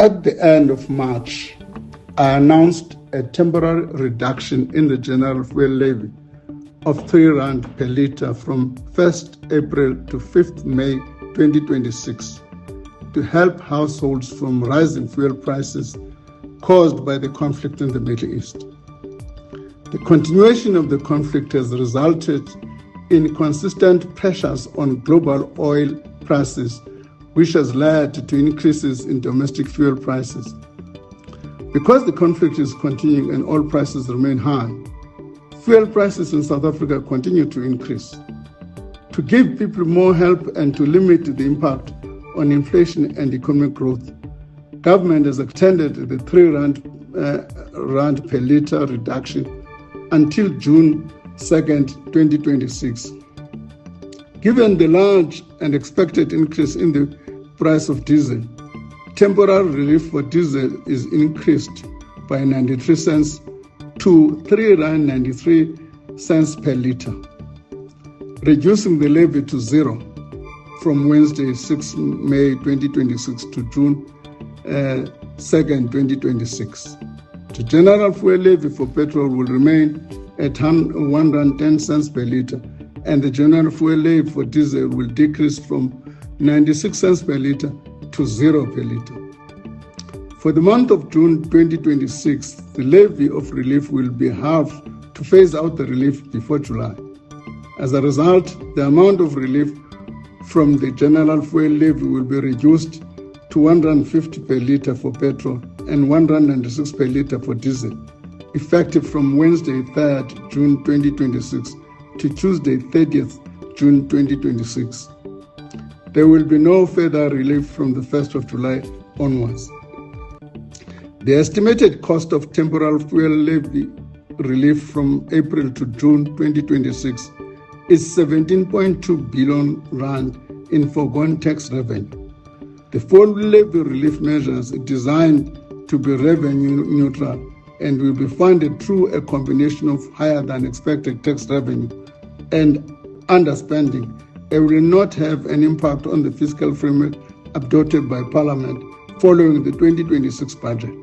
At the end of March, I announced a temporary reduction in the general fuel levy of R3 per litre from 1st April to 5th May 2026 to help households from rising fuel prices caused by the conflict in the Middle East. The continuation of the conflict has resulted in consistent pressures on global oil prices, which has led to increases in domestic fuel prices. Because the conflict is continuing and oil prices remain high, fuel prices in South Africa continue to increase. To give people more help and to limit the impact on inflation and economic growth, government has extended the R3 per litre reduction until June 2nd, 2026. Given the large and expected increase in the price of diesel, temporary relief for diesel is increased by 93 cents to R3.93 per litre, reducing the levy to zero from Wednesday 6 May 2026 to June 2nd, 2026. The general fuel levy for petrol will remain at R1.10 per litre, and the general fuel levy for diesel will decrease from 96 cents per litre to 0 per litre. For the month of June 2026, the levy of relief will be halved to phase out the relief before July. As a result, the amount of relief from the general fuel levy will be reduced to R150 per litre for petrol and R196 per litre for diesel, effective from Wednesday 3rd June 2026 to Tuesday 30th June 2026. There will be no further relief from the 1st of July onwards. The estimated cost of temporal fuel levy relief from April to June 2026 is R17.2 billion in foregone tax revenue. The fuel levy relief measures are designed to be revenue neutral and will be funded through a combination of higher than expected tax revenue and underspending, and will not have an impact on the fiscal framework adopted by Parliament following the 2026 budget.